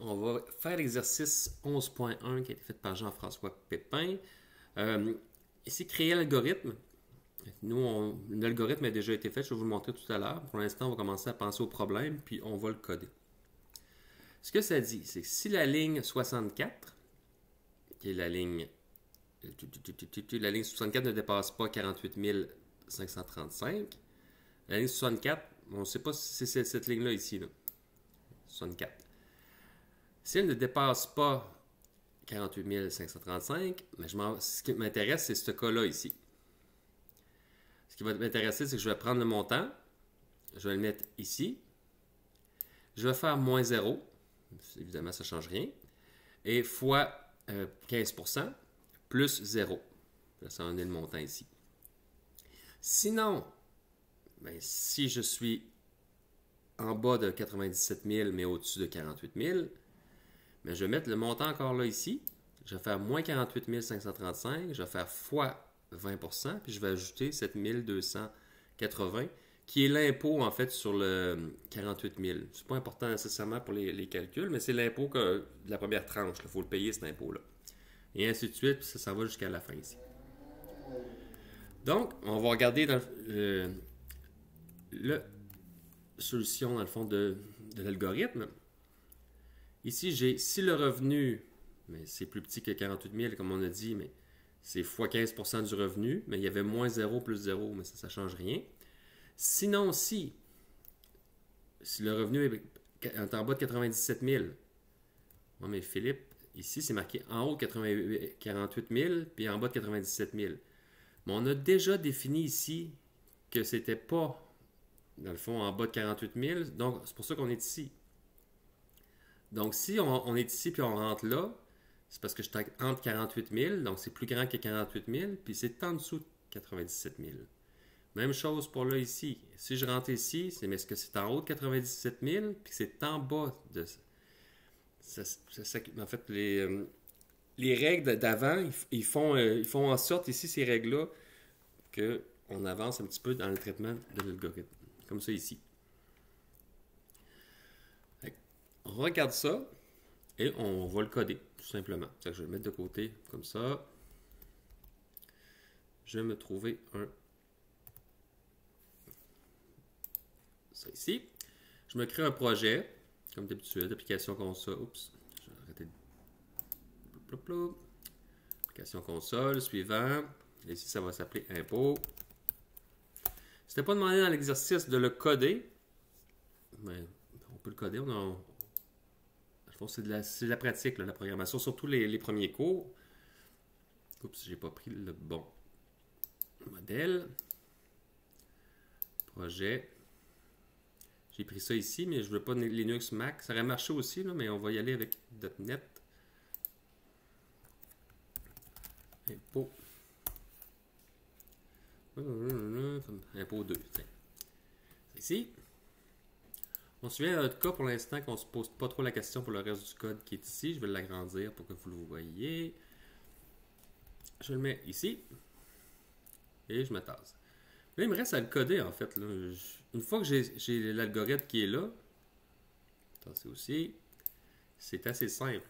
on va faire l'exercice 11.1 qui a été fait par Jean-François Pépin. Ici, créer l'algorithme. Nous, l'algorithme a déjà été fait, je vais vous le montrer tout à l'heure. Pour l'instant, on va commencer à penser au problème, puis on va le coder. Ce que ça dit, c'est que si la ligne 64, qui est la ligne 64 ne dépasse pas 48 535, la ligne 64, on ne sait pas si c'est cette ligne-là ici, là. 64. Si elle ne dépasse pas 48 535, mais ce qui m'intéresse, c'est ce cas-là ici. Ce qui va m'intéresser, c'est que je vais prendre le montant, je vais le mettre ici, je vais faire moins 0, évidemment ça ne change rien, et fois 15%, plus 0. Ça en est le montant ici. Sinon, ben, si je suis en bas de 97 000, mais au-dessus de 48 000, ben, je vais mettre le montant encore là ici. Je vais faire moins 48 535, je vais faire fois 20%, puis je vais ajouter 7 280, qui est l'impôt en fait sur le 48 000. C'est pas important nécessairement pour les calculs, mais c'est l'impôt de la première tranche. Il faut le payer cet impôt-là. Et ainsi de suite, puis ça va jusqu'à la fin ici. Donc, on va regarder dans la solution, dans le fond, de l'algorithme. Ici, j'ai si le revenu, mais c'est plus petit que 48 000, comme on a dit, mais c'est fois 15% du revenu, mais il y avait moins 0 plus 0, mais ça ne change rien. Sinon, si le revenu est en bas de 97 000, bon, mais Philippe, ici, c'est marqué en haut de 48 000, puis en bas de 97 000. Mais on a déjà défini ici que c'était pas, dans le fond, en bas de 48 000, donc c'est pour ça qu'on est ici. Donc, si on est ici puis on rentre là, c'est parce que je suis entre 48 000, donc c'est plus grand que 48 000, puis c'est en dessous de 97 000. Même chose pour là ici. Si je rentre ici, c'est est-ce que c'est en haut de 97 000, puis c'est en bas de ça. En fait, les règles d'avant, ils font en sorte ici, ces règles-là, qu'on avance un petit peu dans le traitement de l'algorithme. Comme ça ici. On regarde ça et on va le coder, tout simplement. Je vais le mettre de côté comme ça. Je vais me trouver ça ici. Je me crée un projet, comme d'habitude, application console. Oups, je vais arrêter de... Application console, suivant. Et ici, ça va s'appeler impôt. C'était pas demandé dans l'exercice de le coder, mais on peut le coder. C'est de la pratique, là, la programmation, surtout les premiers cours. Oups, j'ai pas pris le bon modèle. Projet. J'ai pris ça ici, mais je veux pas Linux Mac. Ça aurait marché aussi, là, mais on va y aller avec .NET. Impôt. Impôt 2. Tiens. C'est ici. On se souvient de notre cas pour l'instant qu'on ne se pose pas trop la question pour le reste du code qui est ici. Je vais l'agrandir pour que vous le voyez. Je le mets ici. Et je me tasse. Là, il me reste à le coder en fait. Là. Une fois que j'ai l'algorithme qui est là, tasser aussi, c'est assez simple.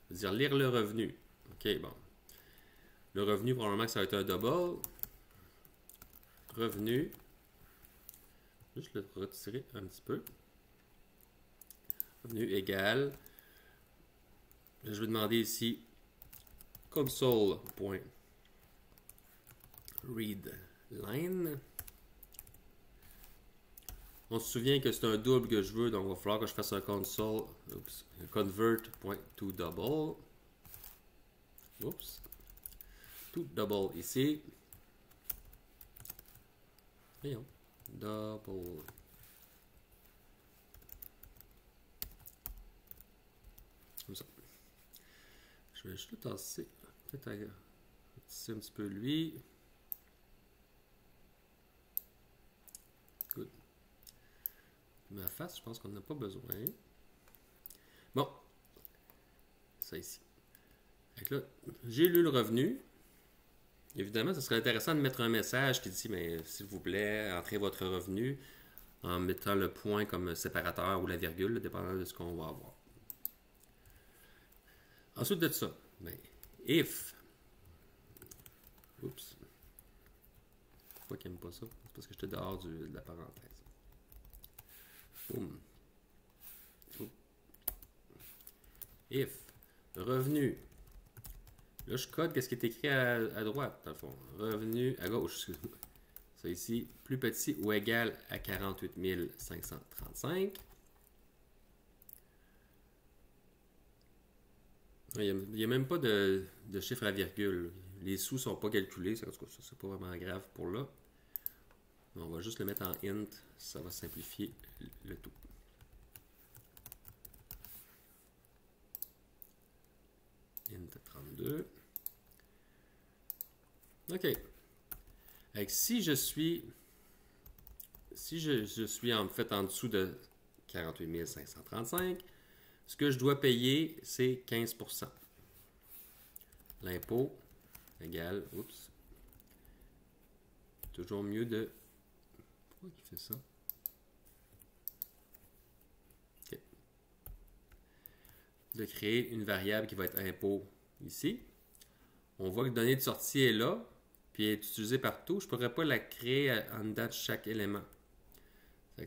Je veux dire lire le revenu. OK, bon. Le revenu, probablement que ça va être un double. Revenu. Juste le retirer un petit peu. Revenu égal. Je vais demander ici console.readLine. On se souvient que c'est un double que je veux, donc il va falloir que je fasse un console convert.toDouble. Oups. ToDouble ici. Voyons. Double. Comme ça. Je vais juste le tasser. Peut-être ratisser un petit peu lui. Good. Ma face, je pense qu'on n'a pas besoin. Bon. Ça ici. Donc là, j'ai lu le revenu. Évidemment, ce serait intéressant de mettre un message qui dit, mais s'il vous plaît, entrez votre revenu en mettant le point comme séparateur ou la virgule, dépendant de ce qu'on va avoir. Ensuite de ça, ben, if, oups, pourquoi qu'il n'aime pas ça? C'est parce que j'étais dehors de la parenthèse. Boum. If, revenu. Là, je code qu'est-ce qui est écrit à droite, dans le fond. Revenu à gauche, excusez-moi. Ça ici, plus petit ou égal à 48 535. Il n'y a même pas de chiffre à virgule. Les sous ne sont pas calculés. En tout cas, ça, c'est pas vraiment grave pour là. On va juste le mettre en int. Ça va simplifier le tout. Int 32. OK. Donc, si je suis en fait en dessous de 48 535, ce que je dois payer, c'est 15%. L'impôt égale, oups, toujours mieux de... Pourquoi il fait ça? OK. De créer une variable qui va être impôt ici. On voit que données de sortie est là, puis elle est utilisée partout. Je ne pourrais pas la créer en dedans de chaque élément.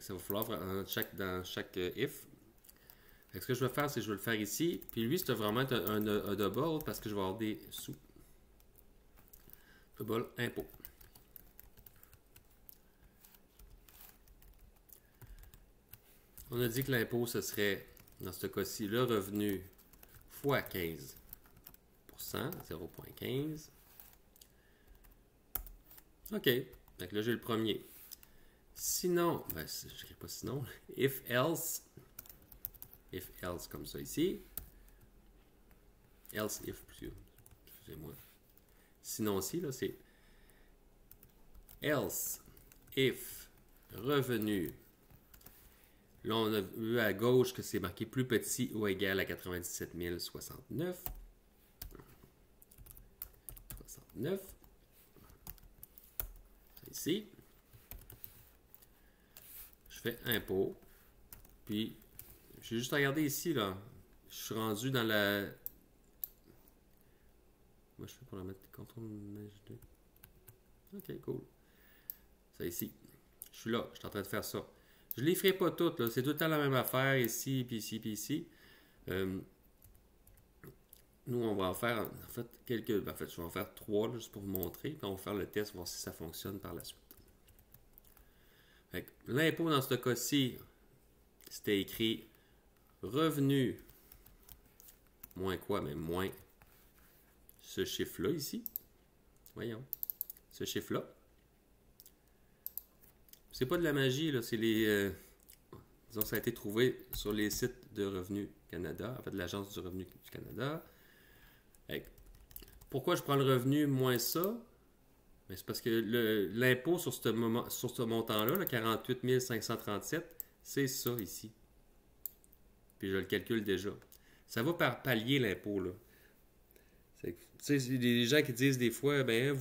Ça va falloir dans chaque if. Ce que je vais faire, c'est que je vais le faire ici. Puis lui, c'est vraiment un double parce que je vais avoir des sous. Double impôt. On a dit que l'impôt, ce serait, dans ce cas-ci, le revenu fois 15%, 0,15. OK. Donc là, j'ai le premier. Sinon, ben, je n'écris pas sinon. If else comme ça ici. Else if, excusez-moi. Sinon aussi, là, c'est else if revenu. Là, on a vu à gauche que c'est marqué plus petit ou égal à 97 069. 69. Ici. Je fais impôt. Puis, j'ai juste regardé ici, là. Je suis rendu dans la... Moi, je fais pour la mettre CTRL-2. OK, cool. Ça ici. Je suis là. Je suis en train de faire ça. Je ne les ferai pas toutes. C'est tout le temps la même affaire ici, puis ici, puis ici. Nous, on va en faire en fait quelques... En fait, je vais en faire 3 là, juste pour vous montrer. Puis on va faire le test, voir si ça fonctionne par la suite. L'impôt dans ce cas-ci, c'était écrit revenu moins quoi? Mais moins ce chiffre-là ici. Voyons. Ce chiffre-là. C'est pas de la magie, là. C'est les... disons, ça a été trouvé sur les sites de Revenu Canada, en fait, de l'Agence du Revenu du Canada. Pourquoi je prends le revenu moins ça? C'est parce que l'impôt sur ce montant-là, le 48 537, c'est ça ici. Puis je le calcule déjà. Ça va par palier l'impôt, là. Tu sais, il y a des gens qui disent des fois, ben,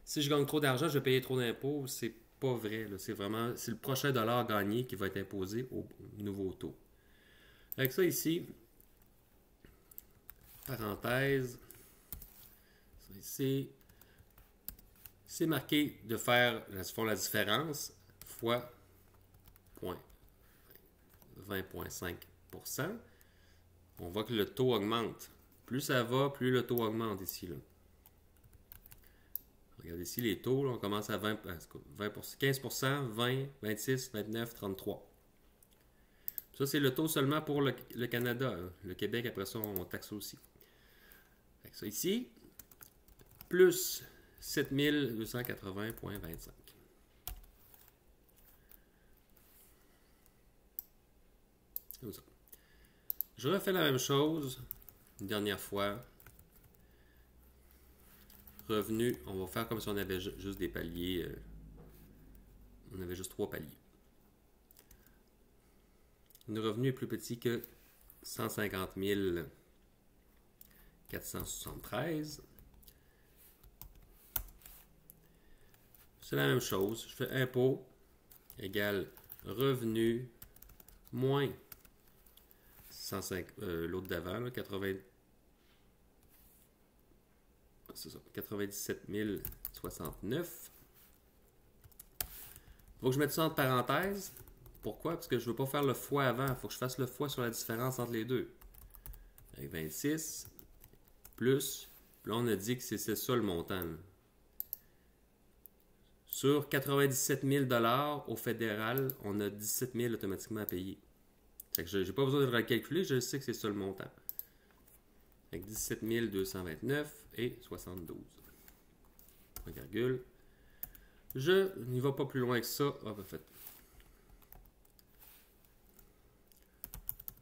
si je gagne trop d'argent, je vais payer trop d'impôts. C'est pas vrai, là. C'est vraiment, c'est le prochain dollar gagné qui va être imposé au nouveau taux. Avec ça ici, parenthèse, ça ici, c'est marqué de faire la différence fois 20,5%. On voit que le taux augmente. Plus ça va, plus le taux augmente ici. Là. Regardez ici les taux, là, on commence à 15%, 20, 26, 29, 33. Ça, c'est le taux seulement pour le Canada. Hein. Le Québec, après ça, on taxe aussi. Fait que ça ici, plus 7280,25. Comme ça. Je refais la même chose une dernière fois. Revenu, on va faire comme si on avait juste des paliers. On avait juste 3 paliers. Le revenu est plus petit que 150 473. C'est la même chose. Je fais impôt égale revenu moins 105, l'autre d'avant, 98 c'est ça. 97 069. Il faut que je mette ça entre parenthèses. Pourquoi? Parce que je ne veux pas faire le fois avant. Il faut que je fasse le fois sur la différence entre les deux. Avec 26, plus. Là, on a dit que c'est ça le montant. Là. Sur 97 000 au fédéral, on a 17 000 automatiquement à payer. Fait que je n'ai pas besoin de le recalculer, je sais que c'est ça le montant. Avec 17 229 et 72. Point virgule. Je n'y vais pas plus loin que ça. Ah, en fait.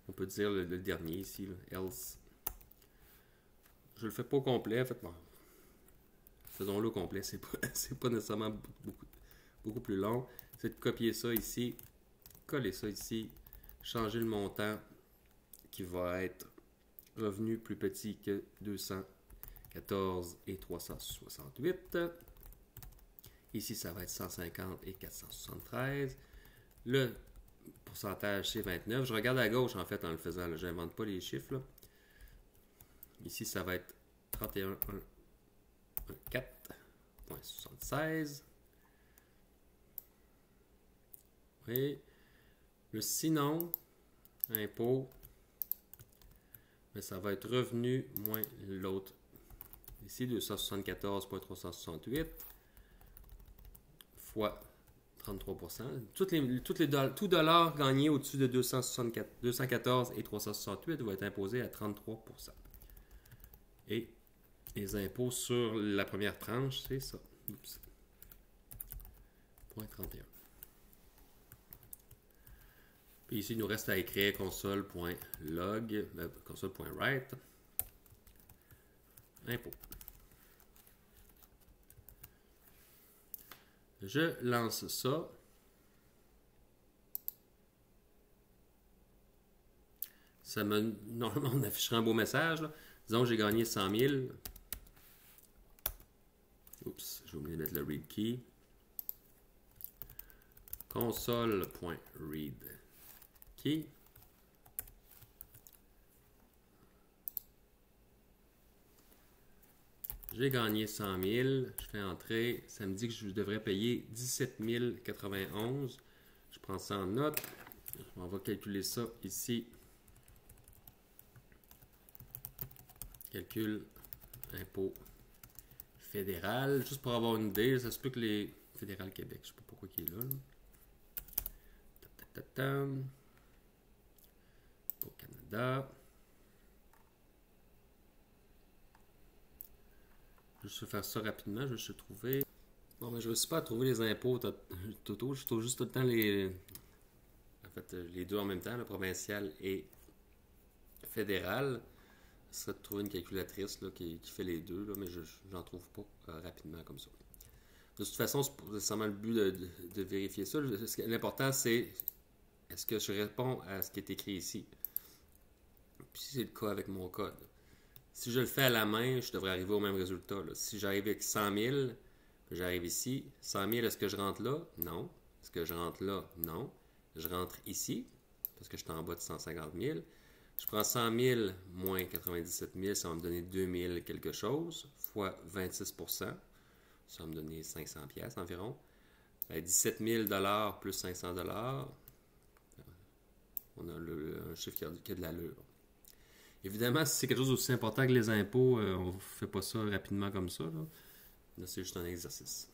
On peut dire le dernier ici, là, else. Je le fais pas au complet, en fait. Bon. Faisons-le au complet, c'est pas nécessairement beaucoup plus long. C'est de copier ça ici, coller ça ici, changer le montant qui va être revenu plus petit que 214 et 368. Ici, ça va être 150 et 473. Le pourcentage, c'est 29. Je regarde à gauche, en fait, en le faisant. Je n'invente pas les chiffres. Là. Ici, ça va être 31,4,76. Oui. Le sinon, impôt, mais ça va être revenu moins l'autre. Ici, 274,368 fois 33%. Tout dollar gagné au-dessus de 214 et 368 va être imposé à 33%. Et les impôts sur la première tranche, c'est ça. Oups. 0,31. Puis ici, il nous reste à écrire console.log, console.write, impôt. Je lance ça. Ça me, normalement, on affichera un beau message. Là. Disons que j'ai gagné 100 000. Oups, j'ai oublié de mettre le read key. Console.read key. J'ai gagné 100 000. Je fais entrer. Ça me dit que je devrais payer 17 091. Je prends ça en note. On va calculer ça ici. Calcul impôt fédéral. Juste pour avoir une idée, ça se peut que les fédéral Québec, je ne sais pas pourquoi il est là. Au Canada. Je vais faire ça rapidement, je vais juste trouver. Bon, mais je ne réussis pas à trouver les impôts totaux. Je trouve juste tout le temps les. En fait, les deux en même temps, le provincial et fédéral. Ce serait de trouver une calculatrice là, qui fait les deux, là, mais je n'en trouve pas rapidement comme ça. De toute façon, c'est pas nécessairement le but de vérifier ça. L'important, c'est est-ce que je réponds à ce qui est écrit ici. Puis c'est le cas avec mon code. Si je le fais à la main, je devrais arriver au même résultat. Là. Si j'arrive avec 100 000, j'arrive ici. 100 000, est-ce que je rentre là? Non. Est-ce que je rentre là? Non. Je rentre ici, parce que je suis en bas de 150 000. Je prends 100 000 moins 97 000, ça va me donner 2 000 quelque chose, fois 26 %. Ça va me donner 500 pièces environ. 17 000 plus 500 $. On a un chiffre qui a de l'allure. Évidemment, si c'est quelque chose aussi important que les impôts, on ne fait pas ça rapidement comme ça. Là c'est juste un exercice.